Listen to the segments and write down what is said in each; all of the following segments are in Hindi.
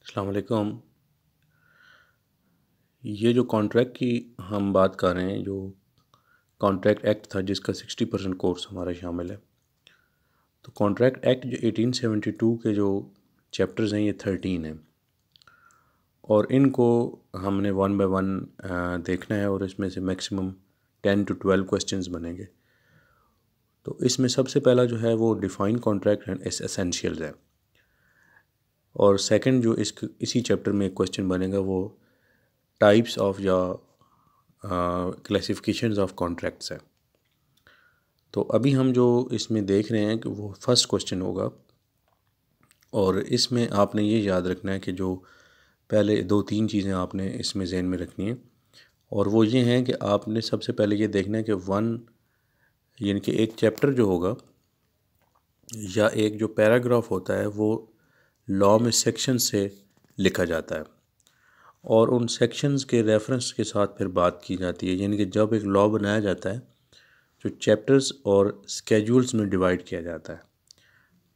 अस्सलाम वालेकुम। ये जो कॉन्ट्रैक्ट की हम बात कर रहे हैं, जो कॉन्ट्रैक्ट एक्ट था जिसका 60% कोर्स हमारा शामिल है। तो कॉन्ट्रैक्ट एक्ट जो 1872 के जो चैप्टर्स हैं, ये 13 हैं और इनको हमने वन बाय वन देखना है और इसमें से मैक्सिमम 10 to 12 क्वेश्चंस बनेंगे। तो इसमें सबसे पहला जो है वो डिफ़ाइन कॉन्ट्रैक्ट एंड एसेंशियल्स है और सेकंड जो इसी चैप्टर में एक क्वेश्चन बनेगा वो टाइप्स ऑफ या क्लासिफिकेशंस ऑफ कॉन्ट्रैक्ट्स है। तो अभी हम जो इसमें देख रहे हैं कि वो फर्स्ट क्वेश्चन होगा और इसमें आपने ये याद रखना है कि जो पहले दो तीन चीज़ें आपने इसमें ज़हन में रखनी है और वो ये हैं कि आपने सबसे पहले ये देखना है कि यानी कि एक चैप्टर जो होगा या एक जो पैराग्राफ होता है वो लॉ में सेक्शन से लिखा जाता है और उन सेक्शंस के रेफरेंस के साथ फिर बात की जाती है। यानी कि जब एक लॉ बनाया जाता है जो चैप्टर्स और स्केड्यूल्स में डिवाइड किया जाता है।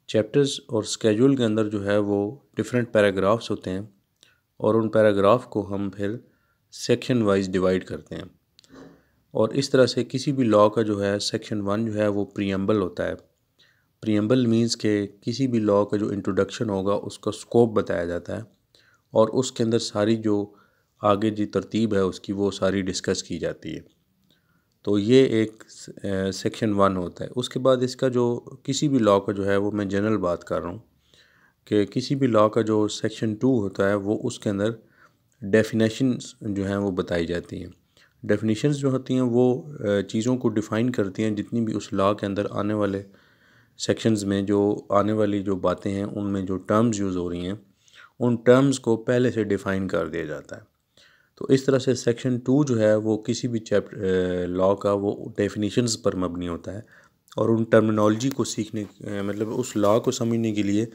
चैप्टर्स और स्केड्यूल के अंदर जो है वो डिफरेंट पैराग्राफ्स होते हैं और उन पैराग्राफ को हम फिर सेक्शन वाइज डिवाइड करते हैं और इस तरह से किसी भी लॉ का जो है सेक्शन 1 जो है वो प्रीएम्बल होता है। प्रीएम्बल मीन्स के किसी भी लॉ का जो इंट्रोडक्शन होगा उसका स्कोप बताया जाता है और उसके अंदर सारी जो आगे जी तरतीब है उसकी वो सारी डिस्कस की जाती है। तो ये एक सेक्शन 1 होता है। उसके बाद इसका जो किसी भी लॉ का जो है वो मैं जनरल बात कर रहा हूँ कि किसी भी लॉ का जो सेक्शन 2 होता है वो उसके अंदर डेफिनेशंस जो हैं वो बताई जाती हैं। डेफिनेशंस जो होती हैं वो चीज़ों को डिफ़ाइन करती हैं, जितनी भी उस लॉ के अंदर आने वाले सेक्शंस में जो आने वाली जो बातें हैं उनमें जो टर्म्स यूज़ हो रही हैं उन टर्म्स को पहले से डिफ़ाइन कर दिया जाता है। तो इस तरह से सेक्शन 2 जो है वो किसी भी लॉ का वो डेफिनेशंस पर मबनी होता है और उन टर्मिनोलॉजी को सीखने मतलब उस लॉ को समझने के लिए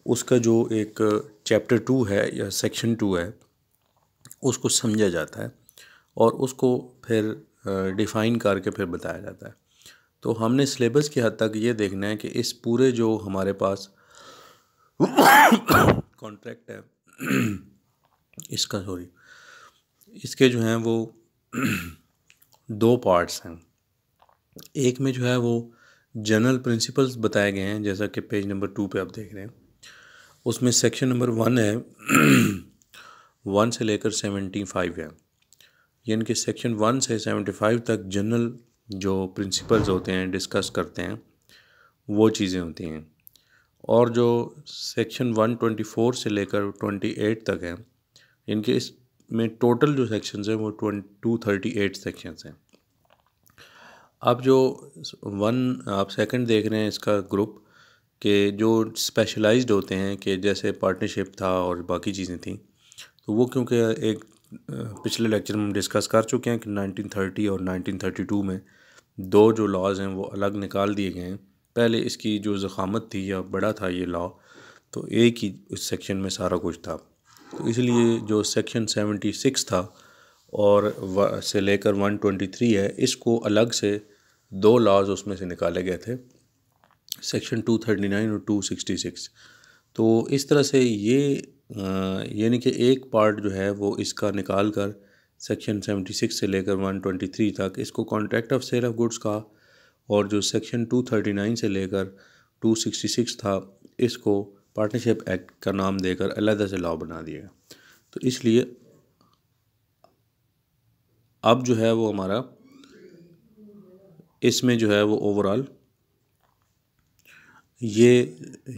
उसका जो एक चैप्टर 2 है या सेक्शन 2 है उसको समझा जाता है और उसको फिर डिफ़ाइन करके फिर बताया जाता है। तो हमने सिलेबस की हद तक ये देखना है कि इस पूरे जो हमारे पास कॉन्ट्रैक्ट है इसके जो हैं वो दो पार्ट्स हैं। एक में जो है वो जनरल प्रिंसिपल्स बताए गए हैं जैसा कि पेज नंबर 2 पे आप देख रहे हैं। उसमें सेक्शन नंबर 1 है 1 से लेकर 75 है। यानी कि सेक्शन 1 से 75 तक जनरल जो प्रिंसिपल्स होते हैं डिस्कस करते हैं वो चीज़ें होती हैं और जो सेक्शन 124 से लेकर 28 तक है इनके इसमें टोटल जो सेक्शंस हैं वो 238 सेक्शंस हैं। अब जो आप सेकंड देख रहे हैं इसका ग्रुप के जो स्पेशलाइज्ड होते हैं कि जैसे पार्टनरशिप था और बाकी चीज़ें थी, तो वो क्योंकि एक पिछले लेक्चर में हम डिस्कस कर चुके हैं कि 1930 और 1932 में दो जो लॉज हैं वो अलग निकाल दिए गए हैं। पहले इसकी जो ज़ख़ामत थी या बड़ा था ये लॉ, तो एक ही उस सेक्शन में सारा कुछ था। तो इसलिए जो सेक्शन 76 था और से लेकर 123 है, इसको अलग से दो लॉज उसमें से निकाले गए थे, सेक्शन 239 और 266। तो इस तरह से ये यानी कि एक पार्ट जो है वो इसका निकाल कर सेक्शन 76 से लेकर 123 तक इसको contract of sale of goods का, और जो सेक्शन 239 से लेकर 266 था इसको पार्टनरशिप एक्ट का नाम देकर अलग से लॉ बना दिया। तो इसलिए अब जो है वो हमारा इसमें जो है वो ओवरऑल ये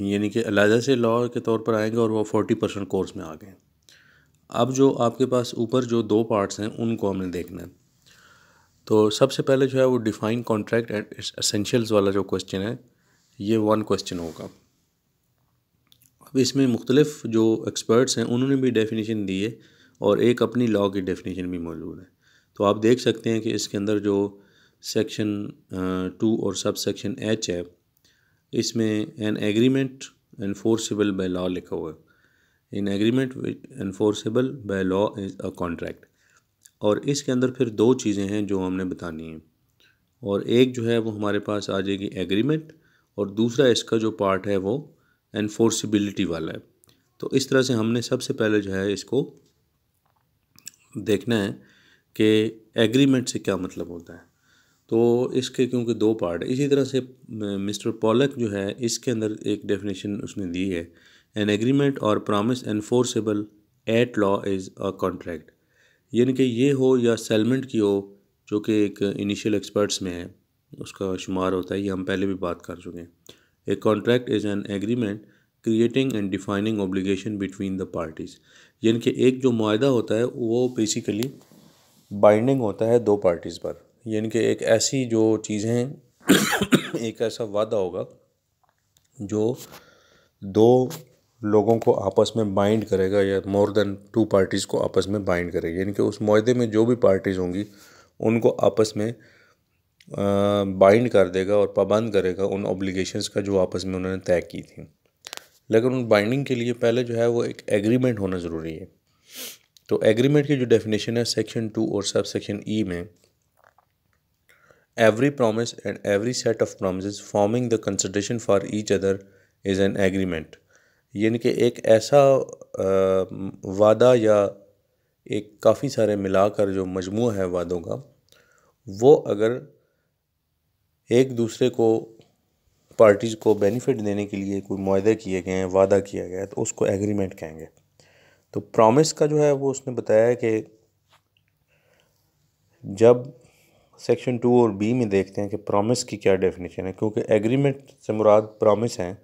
यानी कि अलग से लॉ के तौर पर आएंगे और वो 40% कोर्स में आ गए। अब जो आपके पास ऊपर जो दो पार्ट्स हैं उनको हमने देखना है। तो सबसे पहले जो है वो डिफ़ाइन कॉन्ट्रैक्ट एंड एसेंशियल्स वाला जो क्वेश्चन है ये 1 क्वेश्चन होगा। अब इसमें मुख्तलिफ जो एक्सपर्ट्स हैं उन्होंने भी डेफिनेशन दी है और एक अपनी लॉ की डेफिनेशन भी मौजूद है। तो आप देख सकते हैं कि इसके अंदर जो सेक्शन 2 और सब सेक्शन H है इसमें an agreement enforceable by law लिखा हुआ है। In agreement enforceable by law is a contract. और इसके अंदर फिर दो चीज़ें हैं जो हमने बतानी हैं, और एक जो है वो हमारे पास आ जाएगी एग्रीमेंट और दूसरा इसका जो पार्ट है वो एनफोर्सिबिलिटी वाला है। तो इस तरह से हमने सबसे पहले जो है इसको देखना है कि एग्रीमेंट से क्या मतलब होता है। तो इसके क्योंकि दो पार्ट है, इसी तरह से मिस्टर पॉलक जो है इसके अंदर एक डेफिनेशन उसने दी है, एन एग्रीमेंट और promise enforceable at law is a contract, यानी कि ये हो या सेलमेंट की हो, जो कि एक इनिशियल एक्सपर्ट्स में है उसका शुमार होता है, ये हम पहले भी बात कर चुके हैं। A contract is an agreement creating and defining obligation between the parties, यानी कि एक जो मुआहदा होता है वो बेसिकली बाइंडिंग होता है दो पार्टीज़ पर, यानी कि एक ऐसी जो चीज़ें एक ऐसा वादा होगा जो दो लोगों को आपस में बाइंड करेगा या मोर देन टू पार्टीज़ को आपस में बाइंड करेगा, यानी कि उस मुआहदे में जो भी पार्टीज़ होंगी उनको आपस में बाइंड कर देगा और पाबंद करेगा उन ऑब्लिगेशंस का जो आपस में उन्होंने तय की थी। लेकिन उन बाइंडिंग के लिए पहले जो है वो एक एग्रीमेंट होना ज़रूरी है। तो एग्रीमेंट की जो डेफिनेशन है सेक्शन 2 और सब सेक्शन ई में, every promise and every set of promises forming the consideration for each other is an agreement, यानी कि एक ऐसा वादा या एक काफ़ी सारे मिलाकर जो मजमूआ है वादों का, वो अगर एक दूसरे को पार्टीज़ को बेनिफिट देने के लिए कोई मुआहदे किए गए हैं, वादा किया गया है, तो उसको एग्रीमेंट कहेंगे। तो प्रॉमिस का जो है वो उसने बताया है कि जब सेक्शन 2 और बी में देखते हैं कि प्रॉमिस की क्या डेफिनेशन है, क्योंकि एग्रीमेंट से मुराद प्रॉमिस हैं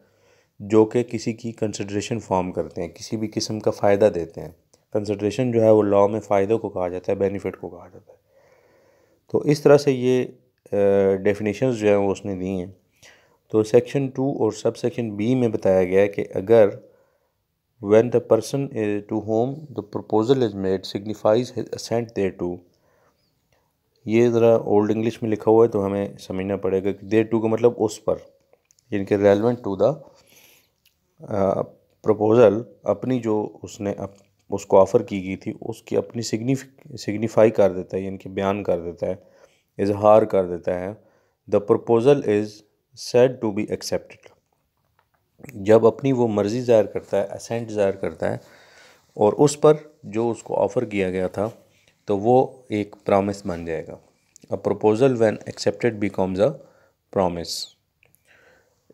जो कि किसी की कंसिडरेशन फॉर्म करते हैं, किसी भी किस्म का फ़ायदा देते हैं। कंसिडरेशन जो है वो लॉ में फ़ायदे को कहा जाता है, बेनिफिट को कहा जाता है। तो इस तरह से ये डेफिनेशंस जो हैं वो उसने दी हैं। तो सेक्शन 2 और सब सेक्शन बी में बताया गया है कि अगर when the person to whom the proposal is made signifies his assent thereto, ये ज़रा ओल्ड इंग्लिश में लिखा हुआ है तो हमें समझना पड़ेगा कि thereto का मतलब उस पर, यानी कि रेलेवेंट टू द प्रपोज़ल, अपनी जो उसने उसको ऑफ़र की गई थी उसकी अपनी सिग्निफाई कर देता है, यानी कि बयान कर देता है, इजहार कर देता है। The proposal is said to be accepted, जब अपनी वो मर्ज़ी ज़ाहिर करता है, असेंट ज़ाहिर करता है और उस पर जो उसको ऑफ़र किया गया था तो वो एक प्रॉमिस बन जाएगा। A proposal when accepted becomes a promise.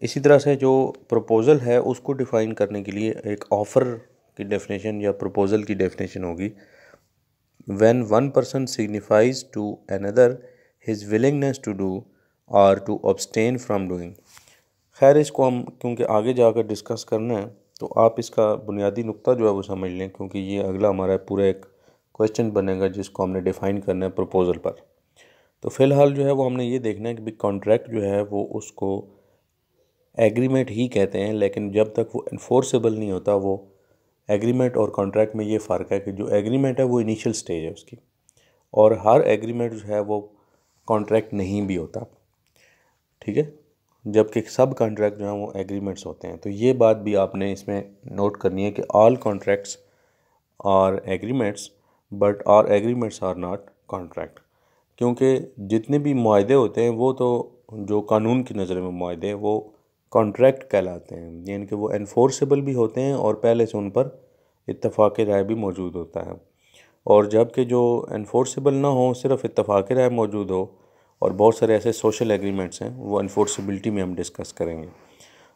इसी तरह से जो प्रपोज़ल है उसको डिफ़ाइन करने के लिए एक ऑफ़र की डेफिनेशन या प्रपोज़ल की डेफिनेशन होगी, when one person signifies to another his willingness to do और टू अब्सटेन फ्रॉम डूइंग। खैर इसको हम क्योंकि आगे जाकर डिस्कस करना है तो आप इसका बुनियादी नुक्ता जो है वो समझ लें, क्योंकि ये अगला हमारा पूरा एक क्वेश्चन बनेगा जिसको हमने डिफ़ाइन करना है प्रपोज़ल पर। तो फ़िलहाल जो है वो हमने ये देखना है कि भाई कॉन्ट्रैक्ट जो है वो उसको एग्रीमेंट ही कहते हैं, लेकिन जब तक वो इन्फोर्सेबल नहीं होता, वो एग्रीमेंट और कॉन्ट्रैक्ट में ये फ़र्क है कि जो एग्रीमेंट है वो इनिशियल स्टेज है उसकी, और हर एग्रीमेंट जो है वो कॉन्ट्रैक्ट नहीं भी होता, ठीक है, जबकि सब कॉन्ट्रैक्ट जो हैं वो एग्रीमेंट्स होते हैं। तो ये बात भी आपने इसमें नोट करनी है कि all contracts are agreements but are agreements are not contract, क्योंकि जितने भी मुआहदे होते हैं वो तो जो कानून की नज़र में मुआहदे वो कॉन्ट्रैक्ट कहलाते हैं, यानी कि वो एनफोर्सेबल भी होते हैं और पहले से उन पर इत्तफ़ाक़ राय भी मौजूद होता है। और जबकि जो एनफोर्सेबल ना हो, सिर्फ इत्तफ़ाक़ राय मौजूद हो, और बहुत सारे ऐसे सोशल एग्रीमेंट्स हैं वो एनफोर्सेबिलिटी में हम डिस्कस करेंगे।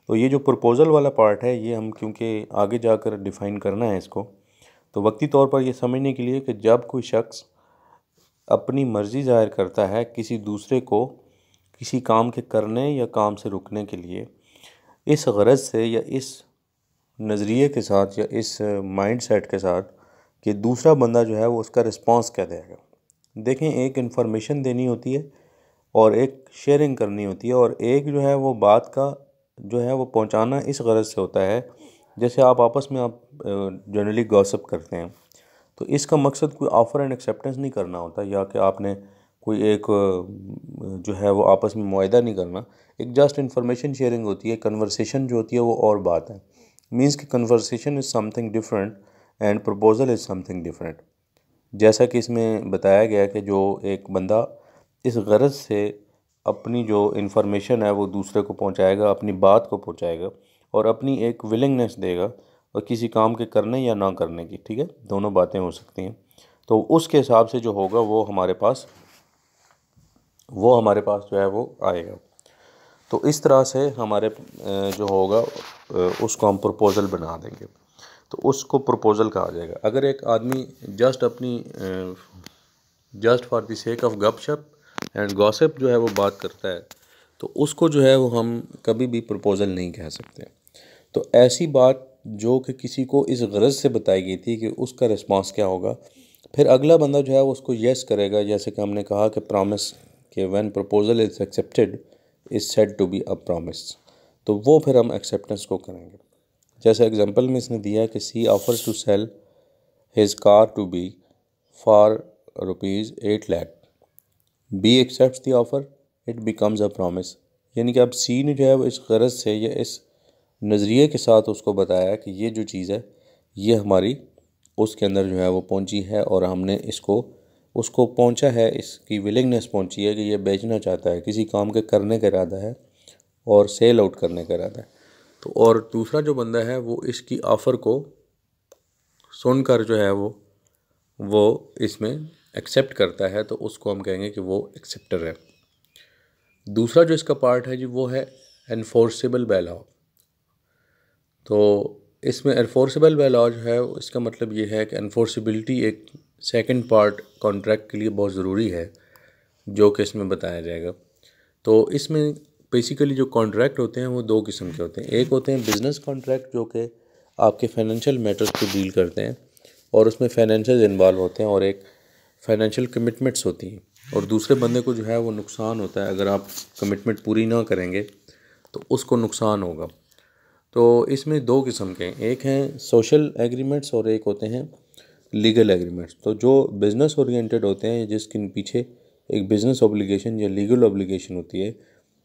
तो ये जो प्रपोज़ल वाला पार्ट है ये हम क्योंकि आगे जाकर डिफ़ाइन करना है इसको, तो वक्ती तौर पर ये समझने के लिए कि जब कोई शख्स अपनी मर्ज़ी ज़ाहिर करता है किसी दूसरे को किसी काम के करने या काम से रुकने के लिए, इस गरज से या इस नज़रिए के साथ या इस माइंड सेट के साथ कि दूसरा बंदा जो है वो उसका रिस्पॉन्स क्या देगा। देखें, एक इन्फॉर्मेशन देनी होती है और एक शेयरिंग करनी होती है, और एक जो है वो बात का जो है वो पहुंचाना इस गरज से होता है, जैसे आप आपस में आप जनरली गॉसिप करते हैं, तो इसका मकसद कोई ऑफ़र एंड एक्सेप्टेंस नहीं करना होता, या कि आपने कोई एक जो है वो आपस में मुआहदा नहीं करना, एक जस्ट इन्फॉर्मेशन शेयरिंग होती है। कन्वर्सेशन जो होती है वो और बात है, मीन्स कि conversation is something different and proposal is something different. जैसा कि इसमें बताया गया कि जो एक बंदा इस गरज से अपनी जो इन्फॉर्मेशन है वो दूसरे को पहुंचाएगा, अपनी बात को पहुंचाएगा और अपनी एक विलिंगनेस देगा, और किसी काम के करने या ना करने की, ठीक है, दोनों बातें हो सकती हैं। तो उसके हिसाब से जो होगा वो हमारे पास जो है वो आएगा। तो इस तरह से हमारे जो होगा उसको हम प्रपोज़ल बना देंगे, तो उसको प्रपोज़ल कहा जाएगा। अगर एक आदमी just for the sake of गपशप एंड गॉसिप जो है वो बात करता है, तो उसको जो है वो हम कभी भी प्रपोज़ल नहीं कह सकते। तो ऐसी बात जो कि किसी को इस गरज से बताई गई थी कि उसका रिस्पांस क्या होगा, फिर अगला बंदा जो है वो उसको येस करेगा। जैसे कि हमने कहा कि प्रॉमिस कि when proposal is accepted is said to be a promise, तो वो फिर हम एक्सेप्टेंस को करेंगे। जैसे एग्जांपल में इसने दिया है कि C offers to sell his car to B for ₹8 lakh, B accepts the offer, it becomes a promise. यानी कि अब सी ने जो है वो इस गरज से या इस नज़रिए के साथ उसको बताया कि ये जो चीज़ है ये हमारी उसके अंदर जो है वो पहुंची है, और हमने उसको पहुंचा है, इसकी विलिंगनेस पहुंची है कि ये बेचना चाहता है, किसी काम के करने का इरादा है और सेल आउट करने का इरादा है। तो और दूसरा जो बंदा है वो इसकी ऑफ़र को सुनकर जो है वो इसमें एक्सेप्ट करता है, तो उसको हम कहेंगे कि वो एक्सेप्टर है। दूसरा जो इसका पार्ट है जी वो है एनफोर्सेबल बाय लॉ। तो इसमें एनफोर्सेबल बाय लॉ जो है इसका मतलब ये है कि एनफोर्सेबिलिटी एक सेकंड पार्ट कॉन्ट्रैक्ट के लिए बहुत ज़रूरी है, जो कि इसमें बताया जाएगा। तो इसमें बेसिकली जो कॉन्ट्रैक्ट होते हैं वो दो किस्म के होते हैं। एक होते हैं बिज़नेस कॉन्ट्रैक्ट जो कि आपके फाइनेंशियल मैटर्स को डील करते हैं और उसमें फाइनेंशियल इन्वॉल्व होते हैं और एक फाइनेंशियल कमिटमेंट्स होती हैं, और दूसरे बंदे को जो है वो नुकसान होता है अगर आप कमिटमेंट पूरी ना करेंगे तो उसको नुकसान होगा। तो इसमें दो किस्म के हैं, एक हैं सोशल एग्रीमेंट्स और एक होते हैं लीगल एग्रीमेंट्स। तो जो बिज़नेस ओरिएंटेड होते हैं जिसके पीछे एक बिज़नेस ऑब्लिगेशन या लीगल ऑब्लिगेशन होती है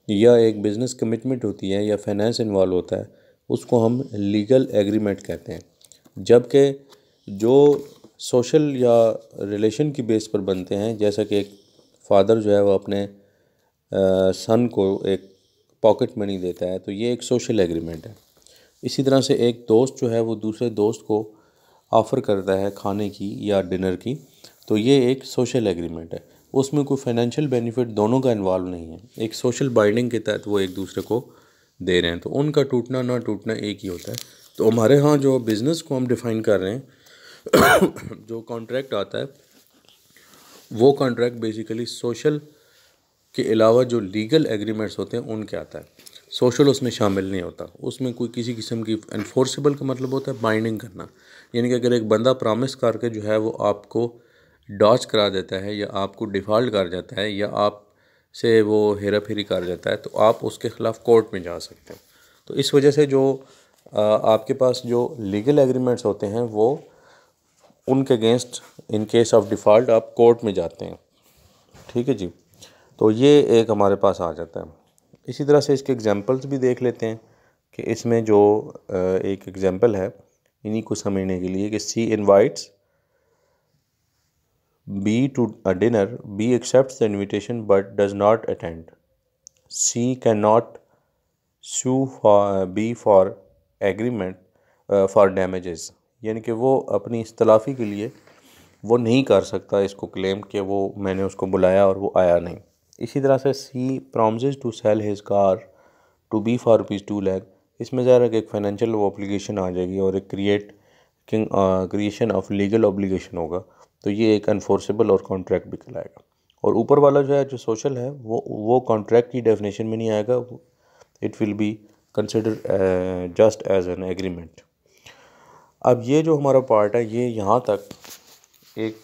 या एक बिज़नेस कमिटमेंट होती है या फाइनेंस इन्वॉल्व होता है, उसको हम लीगल एग्रीमेंट कहते हैं। जबकि जो सोशल या रिलेशन की बेस पर बनते हैं, जैसा कि एक फ़ादर जो है वो अपने सन को एक पॉकेट मनी देता है, तो ये एक सोशल एग्रीमेंट है। इसी तरह से एक दोस्त जो है वो दूसरे दोस्त को ऑफ़र करता है खाने की या डिनर की, तो ये एक सोशल एग्रीमेंट है। उसमें कोई फाइनेंशियल बेनिफिट दोनों का इन्वॉल्व नहीं है, एक सोशल बाइंडिंग के तहत वो एक दूसरे को दे रहे हैं, तो उनका टूटना ना टूटना एक ही होता है। तो हमारे यहाँ जो बिज़नेस को हम डिफ़ाइन कर रहे हैं जो कॉन्ट्रैक्ट आता है वो कॉन्ट्रैक्ट बेसिकली सोशल के अलावा जो लीगल एग्रीमेंट्स होते हैं उनके आता है। सोशल उसमें शामिल नहीं होता, उसमें कोई किसी किस्म की एनफोर्सेबल का मतलब होता है बाइंडिंग करना। यानी कि अगर एक बंदा प्रॉमिस करके जो है वो आपको डॉच करा देता है या आपको डिफ़ॉल्ट कर जाता है या आप से वो हेरा फेरी कर जाता है, तो आप उसके ख़िलाफ़ कोर्ट में जा सकते हैं। तो इस वजह से जो आपके पास जो लीगल एग्रीमेंट्स होते हैं वो उनके against in case of default आप कोर्ट में जाते हैं, ठीक है जी। तो ये एक हमारे पास आ जाता है। इसी तरह से इसके एग्जांपल्स भी देख लेते हैं कि इसमें जो एक एग्जांपल है इन्हीं को समझने के लिए कि C invites B to a dinner, B accepts the invitation but does not attend, C can not sue B for agreement for damages. यानी कि वो अपनी इस्तलाफ़ी के लिए वो नहीं कर सकता इसको क्लेम कि वो मैंने उसको बुलाया और वो आया नहीं। इसी तरह से C promises to sell his car to B for ₹2 lakh, इसमें ज़रा एक फाइनेंशियल ऑब्लिगेशन आ जाएगी और एक क्रिएशन ऑफ लीगल ऑब्लिगेशन होगा, तो ये एक अनफोर्सेबल और कॉन्ट्रैक्ट भी कहलाएगा। और ऊपर वाला जो है जो सोशल है वो कॉन्ट्रैक्ट की डेफिनेशन में नहीं आएगा, it will be consider just as an agreement. अब ये जो हमारा पार्ट है ये यहाँ तक एक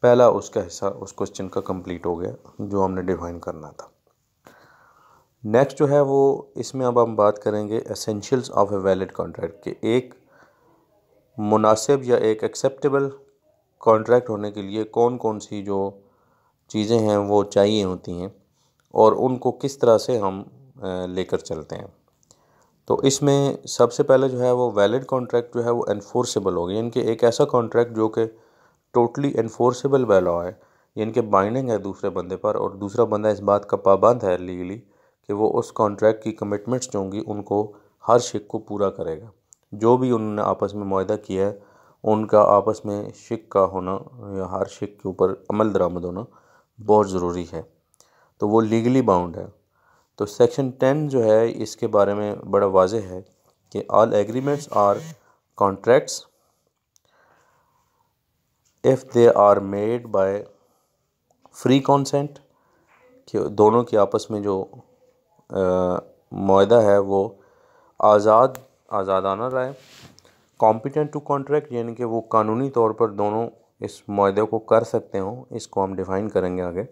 पहला उसका हिस्सा उस क्वेश्चन का कंप्लीट हो गया जो हमने डिफाइन करना था। नेक्स्ट जो है वो इसमें अब हम बात करेंगे essentials of a valid contract कि एक मुनासिब या एक एक्सेप्टेबल कॉन्ट्रैक्ट होने के लिए कौन कौन सी जो चीज़ें हैं वो चाहिए होती हैं और उनको किस तरह से हम लेकर चलते हैं। तो इसमें सबसे पहले जो है वो वैलिड कॉन्ट्रैक्ट जो है वो एनफोर्सेबल होगी, यानी कि एक ऐसा कॉन्ट्रैक्ट जो कि टोटली एनफोर्सेबल बाय लॉ है, यानी कि बाइंडिंग है दूसरे बंदे पर और दूसरा बंदा इस बात का पाबंद है लीगली कि वो उस कॉन्ट्रैक्ट की कमिटमेंट्स जो होंगी उनको हर शिक को पूरा करेगा। जो भी उन्होंने आपस में मुआहदा किया है उनका आपस में शिक का होना या हर शिक के ऊपर अमल दरामद होना बहुत ज़रूरी है, तो वो लीगली बाउंड है। तो सेक्शन 10 जो है इसके बारे में बड़ा वाज़ेह है कि all agreements are contracts if they are made by free consent, कि दोनों की आपस में जो मुआहदा है वो आज़ादाना रहा है। कॉम्पिटेंट टू कॉन्ट्रैक्ट यानी कि वो कानूनी तौर पर दोनों इस मुआहदे को कर सकते हों, इसको हम डिफ़ाइन करेंगे आगे।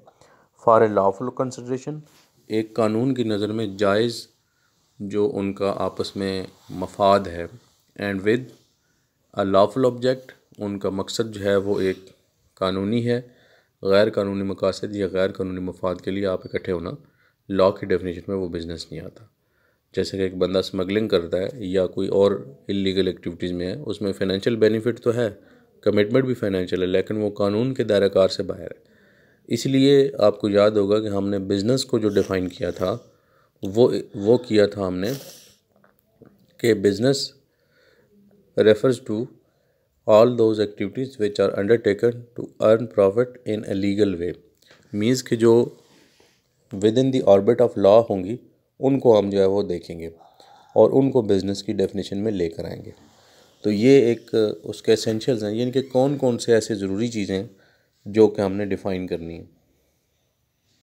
फॉर ए लॉफुल कंसिडरेशन, एक कानून की नज़र में जायज़ जो उनका आपस में मफाद है, and with a lawful object, उनका मकसद जो है वो एक कानूनी है, गैर कानूनी मकासद या गैर कानूनी मफाद के लिए आप इकट्ठे होना लॉ की डेफिनेशन में वो बिज़नेस नहीं आता। जैसे कि एक बंदा स्मगलिंग करता है या कोई और इलीगल एक्टिविटीज़ में है, उसमें फ़ाइनेंशियल बेनिफिट तो है, कमिटमेंट भी फ़ाइनेंशियल है, लेकिन वो कानून के दायरा कार से बाहर है। इसलिए आपको याद होगा कि हमने बिज़नेस को जो डिफ़ाइन किया था वो किया था हमने कि business refers to all those activities which are undertaken to earn profit in a legal way, means कि जो with in the orbit of law होंगी उनको हम जो है वो देखेंगे और उनको बिज़नेस की डेफिनेशन में लेकर आएंगे। तो ये एक उसके एसेंशियल्स हैं, यानी कि कौन कौन से ऐसे ज़रूरी चीज़ें हैं जो कि हमने डिफ़ाइन करनी है।